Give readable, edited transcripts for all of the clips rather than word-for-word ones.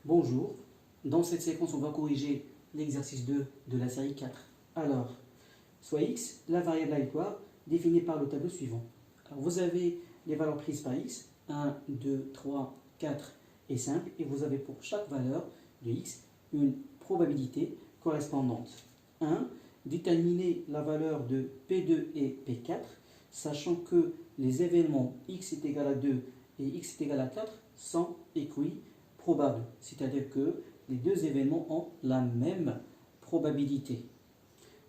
Bonjour, dans cette séquence on va corriger l'exercice 2 de la série 4. Alors, soit x, la variable aléatoire définie par le tableau suivant. Alors, vous avez les valeurs prises par x, 1, 2, 3, 4 et 5, et vous avez pour chaque valeur de x une probabilité correspondante. 1. Déterminer la valeur de P2 et P4, sachant que les événements x est égal à 2 et x est égal à 4 sont équiprobables, c'est-à-dire que les deux événements ont la même probabilité.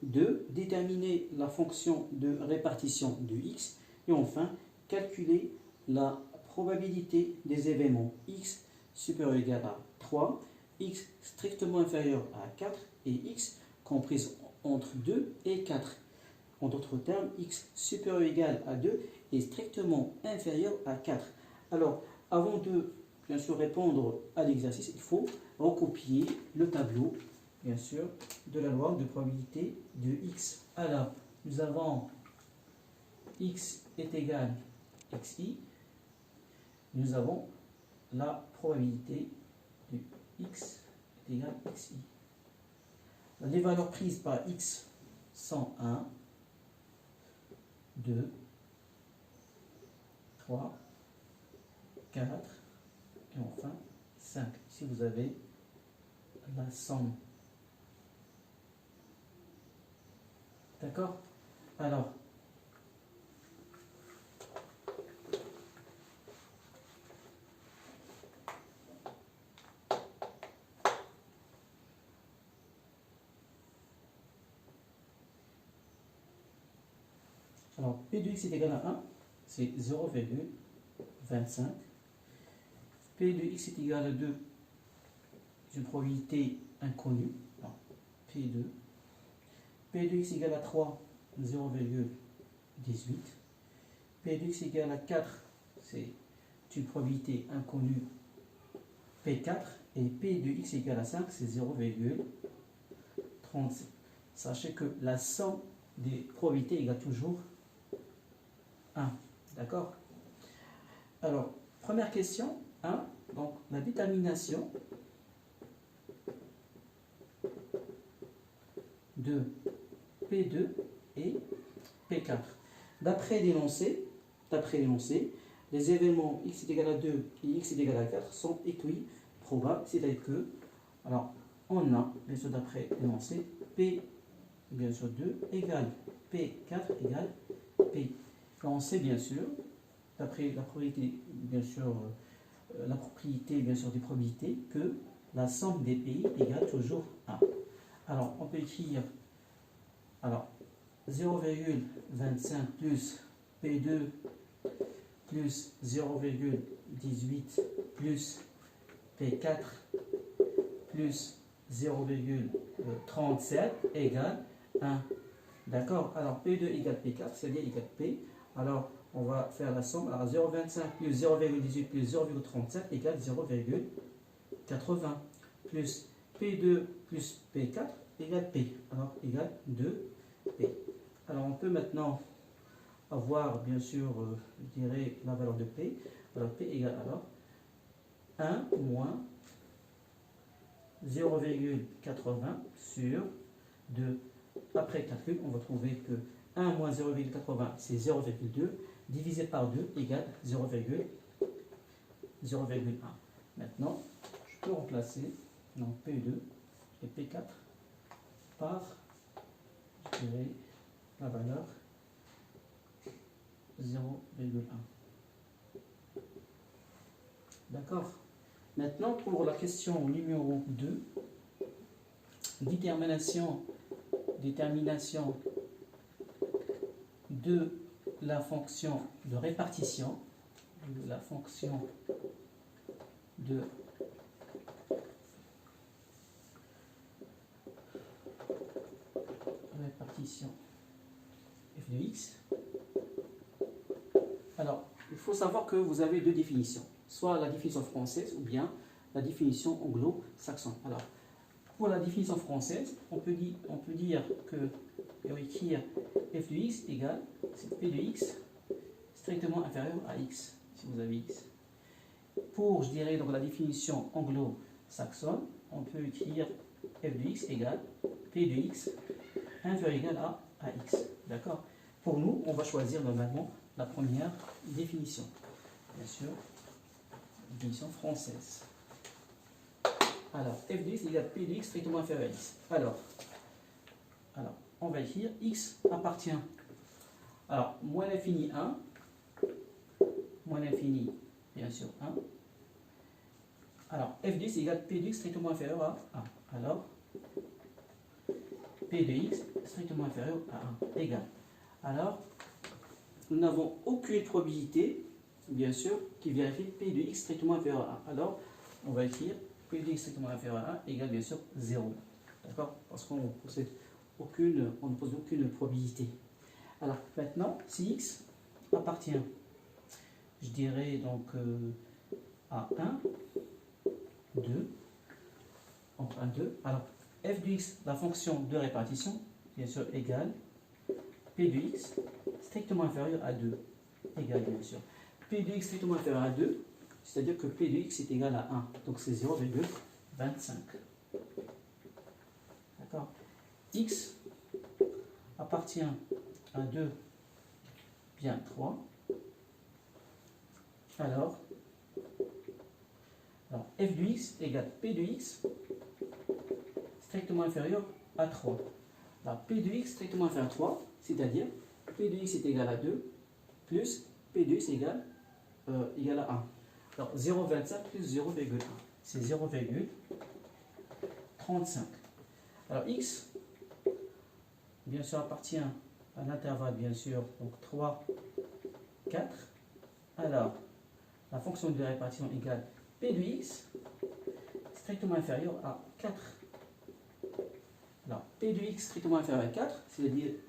2. Déterminer la fonction de répartition de x. Et enfin, calculer la probabilité des événements x supérieur ou égal à 3, x strictement inférieur à 4 et x comprise entre 2 et 4. En d'autres termes, x supérieur ou égal à 2 est strictement inférieur à 4. Alors, avant de bien sûr répondre à l'exercice, il faut recopier le tableau, bien sûr, de la loi de probabilité de x. Alors, nous avons x est égal à xi. Nous avons la probabilité de x est égal à xi. Les valeurs prises par x sont 1, 2, 3, 4 et enfin 5. Ici vous avez la somme. D'accord? Alors, P de x est égal à 1, c'est 0,25. P de x est égal à 2, c'est une probabilité inconnue. Alors, P2. P de x est égal à 3, 0,18. P de x est égal à 4, c'est une probabilité inconnue, P4. Et P de x est égal à 5, c'est 0,37. Sachez que la somme des probabilités égale toujours 1. D'accord? Alors, première question, 1. Donc, la détermination de P2 et P4. D'après l'énoncé, les événements x est égal à 2 et x est égal à 4 sont équiprobables, c'est-à-dire que, alors, on a, bien sûr, d'après l'énoncé, P, bien sûr, 2 égale P4 égale P. Et on sait, bien sûr, d'après la probabilité, bien sûr, la propriété, bien sûr, des probabilités, que la somme des pays égale toujours 1. Alors, on peut écrire, alors, 0,25 plus P2 plus 0,18 plus P4 plus 0,37 égale 1. D'accord? Alors, P2 égale P4, c'est bien égal P. Alors, on va faire la somme. Alors, 0,25 plus 0,18 plus 0,37 égale 0,80 plus P2 plus P4 égale P. Alors, égale 2P. Alors, on peut maintenant avoir, bien sûr, je dirais la valeur de P. Alors, P égale alors 1 moins 0,80 sur 2. Après calcul, on va trouver que 1 moins 0,80, c'est 0,2, divisé par 2 égale 0,1. Maintenant, je peux remplacer donc P2 et P4 par, je dirais, la valeur 0,1. D'accord? Maintenant, pour la question numéro 2, détermination de la fonction de répartition, f de x. Alors, il faut savoir que vous avez deux définitions, soit la définition française ou bien la définition anglo-saxonne. Alors, pour la définition française, on peut dire que, et écrire f de x égale p de x strictement inférieur à x, si vous avez x. Pour, je dirais, donc la définition saxonne, on peut écrire f de x égale p de x inférieur ou égal à x. D'accord? Pour nous, on va choisir normalement la première définition. Bien sûr, définition française. Alors, f de x égale p de x strictement inférieur à x. Alors, on va écrire x appartient. Alors, moins l'infini 1, moins l'infini, bien sûr 1. Alors, f de x égale p de x strictement inférieur à 1. Alors, p de x strictement inférieur à 1 égale. Alors, nous n'avons aucune probabilité, bien sûr, qui vérifie p de x strictement inférieur à 1. Alors, on va écrire p de x strictement inférieur à 1 égale bien sûr 0. D'accord? Parce qu'on ne possède aucune, on ne pose aucune probabilité. Alors, maintenant, si x appartient, je dirais donc à 1, 2, entre 1, 2. Alors, f de x, la fonction de répartition, bien sûr, égale p de x strictement inférieur à 2. Égale, bien sûr. P de x strictement inférieur à 2, c'est-à-dire que p de x est égal à 1. Donc, c'est 0,25. D'accord? X appartient à 2, bien 3. Alors, f de x égale p de x strictement inférieur à 3. Alors, p de x strictement inférieur à 3, c'est-à-dire p de x est égal à 2 plus p de x égale à 1. Alors, 0,25 plus 0,1, c'est 0,35. Alors, x, bien sûr, appartient à l'intervalle, bien sûr, donc 3, 4. Alors, la fonction de répartition égale p de x strictement inférieur à 4. Alors, p de x strictement inférieur à 4,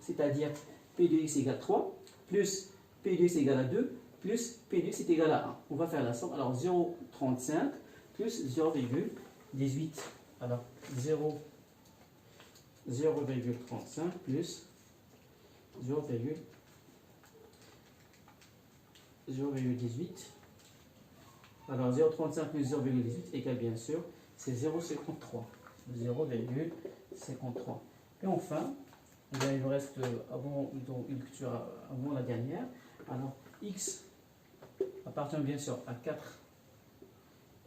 c'est-à-dire p de x égale 3, plus p de x égale à 2, plus p de x est égal à 1. On va faire la somme. Alors, 0,35 plus 0,18. Alors, 0,35 plus 0,18. Alors, 0,35 plus 0,18 égale bien sûr, c'est 0,53. 0,53. Et enfin, il nous reste avant une lecture avant la dernière. Alors, x appartient bien sûr à 4,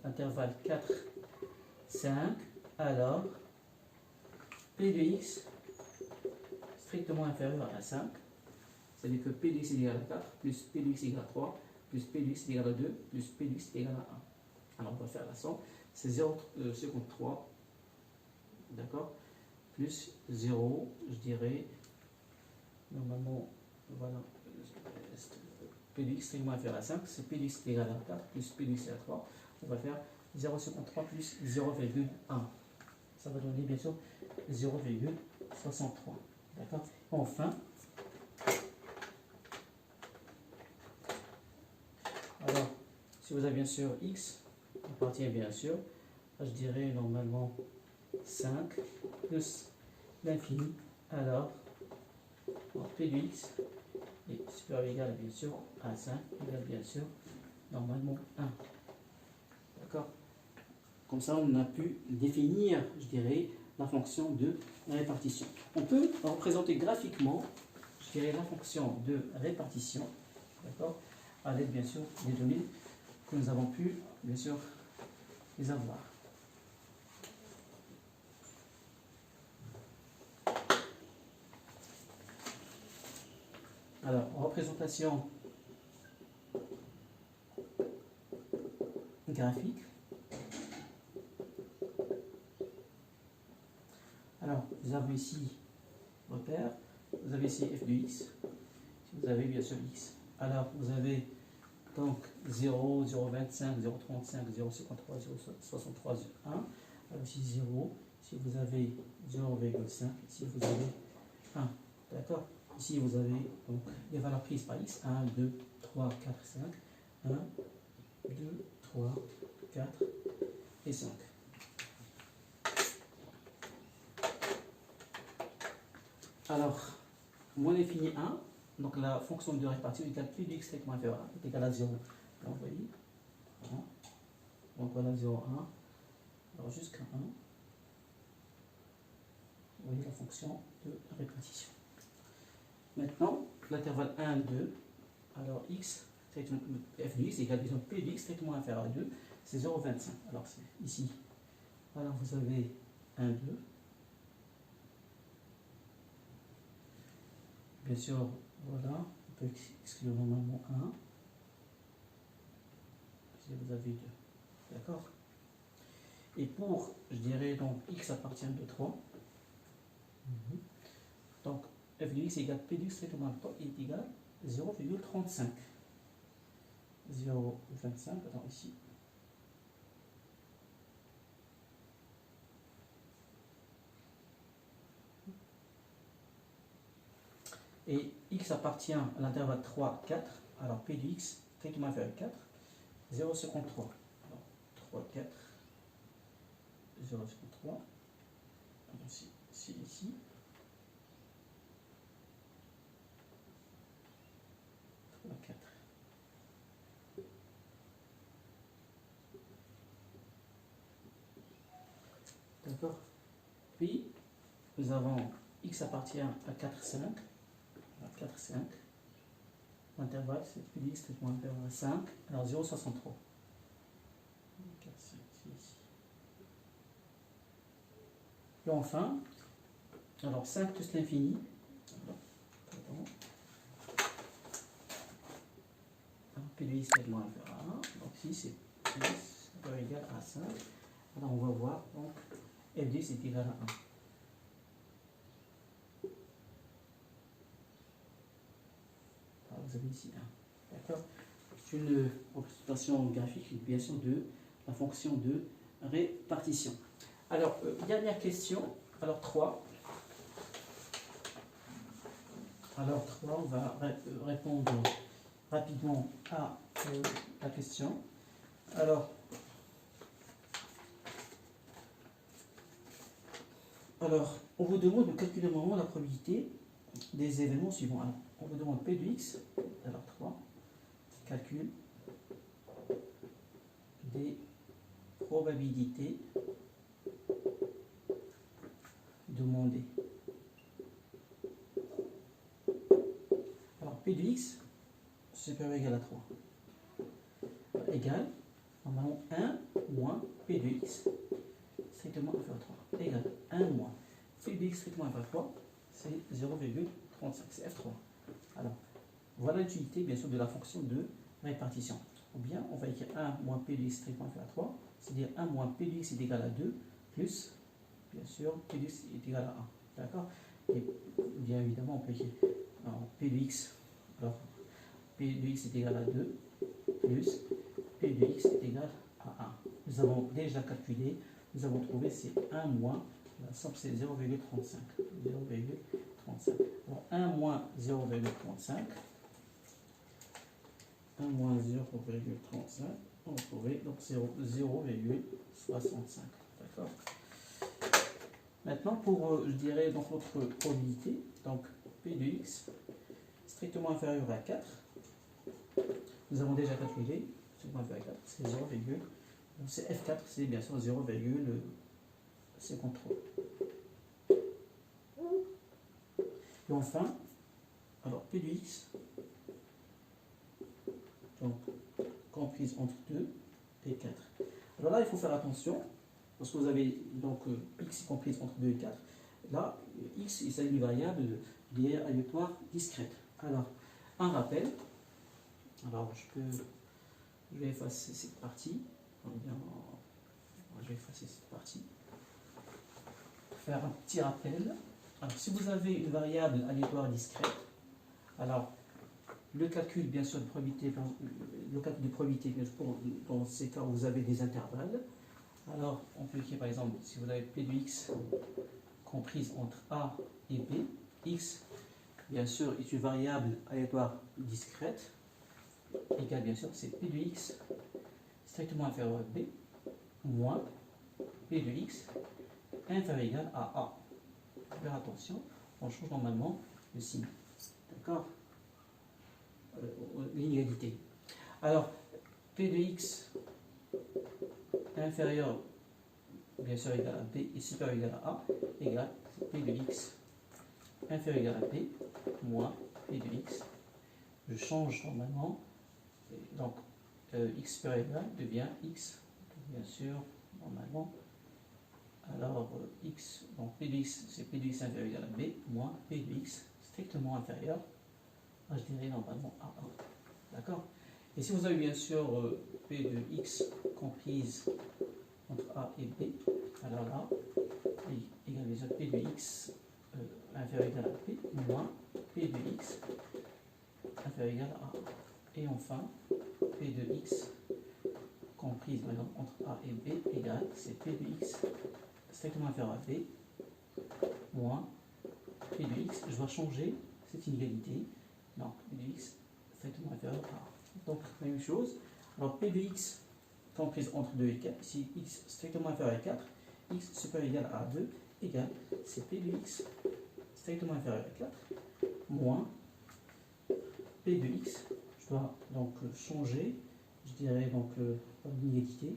intervalle 4, 5. Alors, p de x strictement inférieur à 5, c'est-à-dire que p de x est égal à 4, plus p de x est égal à 3, plus p de x est égal à 2, plus p de x est égal à 1. Alors, on va faire la somme. C'est 0,53, d'accord, plus 0, je dirais, normalement, voilà, p de x strictement inférieur à 5, c'est p de x égal à 4, plus p de x égale à 3. On va faire 0,53 plus 0,1. Ça va donner, bien sûr, 0,63. D'accord? Enfin, alors, si vous avez bien sûr x, appartient bien sûr, je dirais normalement 5 plus l'infini, alors p de x est supérieur ou égal bien sûr à 5, égal bien sûr normalement 1. D'accord? Comme ça, on a pu définir, je dirais, la fonction de répartition. On peut représenter graphiquement, je dirais, la fonction de répartition, d'accord, à l'aide bien sûr des données que nous avons pu, bien sûr, les avoir. Alors, représentation graphique. Alors, nous avons ici repère, vous avez ici f de x, vous avez bien sûr x. Alors, vous avez donc 0, 0,25, 0,35, 0,53, 0,63, 1. Alors ici 0, ici vous avez 0,5, ici vous avez 1. D'accord? Ici vous avez donc les valeurs prises par x, 1, 2, 3, 4, 5. 1, 2, 3, 4 et 5. Alors, moins l'infini 1, donc la fonction de répartition égale p de x strictement inférieur à 1 est égale à 0. Donc, vous voyez, donc voilà 0, 1. Alors jusqu'à 1. Vous voyez la fonction de répartition. Maintenant, l'intervalle 1, 2. Alors x, f de x égale, disons, p de x strictement inférieur à 2, c'est 0,25. Alors c'est ici. Alors vous avez 1, 2. Bien sûr, voilà, on peut exclure normalement 1. Si vous avez 2. D'accord? Et pour, je dirais, donc x appartient de 3. Donc f de x égale p de x strictement inférieur est égal à 0,35. 0,25, attends, ici. Et x appartient à l'intervalle 3, 4. Alors p de x strictement inférieur à 4, 0,53. Alors 3, 4, 0,53. C'est ici. 3, 4. D'accord? Puis, nous avons x appartient à 4, 5. 4, 5. L'intervalle, c'est p de x strictement inférieur à 5. Alors 0,63. 4, 5, c'est ici. Et enfin, alors 5 plus l'infini. P de x strictement inférieur à 1. Donc ici, c'est plus ou égal à 5. Alors on va voir, donc f de x est égal à 1. Alors vous avez ici 1. D'accord? C'est une représentation graphique, bien sûr, de la fonction de répartition. Alors, dernière question. Alors 3. Alors 3, on va répondre rapidement à la question. Alors, on vous demande de calculer au moment la probabilité des événements suivants. Alors, on vous demande P de x, alors 3, calcul des probabilités demandées. Alors, P de x supérieur ou égal à 3 égale, normalement, 1 moins P de x strictement inférieur à 3 égale 1 moins P de x strictement inférieur à 3, c'est 0,35, c'est F3. Alors, voilà l'utilité, bien sûr, de la fonction de répartition. Ou bien, on va écrire 1 moins P de x strictement inférieur à 3, c'est-à-dire 1 moins P de x est égal à 2, plus, bien sûr, P de x est égal à 1. D'accord? Et bien évidemment, on peut écrire P de x, alors P de x est égal à 2, plus P de x est égal à 1. Nous avons déjà calculé, nous avons trouvé c'est 1 moins, la somme c'est 0,35. 0,35. Alors 1 moins 0,35. 1 moins 0,35, on va trouver donc 0,65. D'accord? Maintenant, pour, je dirais, donc notre probabilité, donc P de x strictement inférieur à 4, nous avons déjà calculé, strictement inférieur à 4, c'est 0, c'est F4, c'est bien sûr 0,53. Et enfin, alors P de x, donc comprise entre 2 et 4. Alors là, il faut faire attention, parce que vous avez donc x comprise entre 2 et 4. Là, x, il s'agit d'une variable liée aléatoire discrète. Alors, un rappel. Alors, je vais effacer cette partie. Je vais effacer cette partie. Faire un petit rappel. Alors, si vous avez une variable aléatoire discrète, alors le calcul, bien sûr, de probabilité, dans ces cas où vous avez des intervalles, alors on peut écrire par exemple, si vous avez P de x comprise entre A et B, x, bien sûr, est une variable aléatoire discrète, égale, bien sûr, c'est P de x strictement inférieur à B, moins P de x inférieur ou égal à A. Faire attention, on change normalement le signe. D'accord? L'inégalité. Alors, P de x inférieur bien sûr égal à B et supérieur égal à A, égale P de X inférieur égal à P moins P de X. Je change normalement, et donc X supérieur égal devient X, bien sûr, normalement. Alors X, donc P de X, c'est P de X inférieur égal à B moins P de X strictement inférieur, je dirais normalement à A. D'accord? Et si vous avez bien sûr P de X comprise entre A et B, alors là, P égale déjà P de X inférieur égal à P moins P de X inférieur égal à A. Et enfin, P de X comprise par exemple entre A et B égale, c'est P de X strictement inférieur à B moins P de X. Je dois changer cette inégalité, donc P de X strictement inférieur à A. Donc, même chose. Alors, P de X comprise entre 2 et 4, ici X strictement inférieur à 4, X supérieur égal à 2 égale, c'est P de X strictement inférieur à 4 moins P de X. Je dois donc changer, je dirais donc l'inégalité.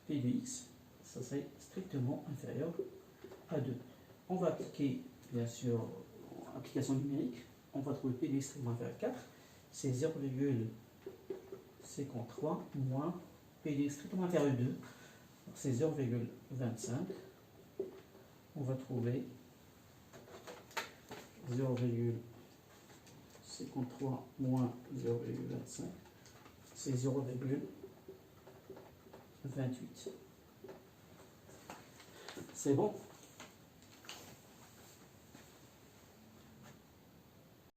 P de X, ça serait strictement inférieur à 2. On va appliquer, bien sûr, application numérique. On va trouver P de X strictement inférieur à 4. C'est 0,53 moins P de X strictement inférieur à 2. C'est 0,25. On va trouver 0,53 moins 0,25. C'est 0,28. C'est bon?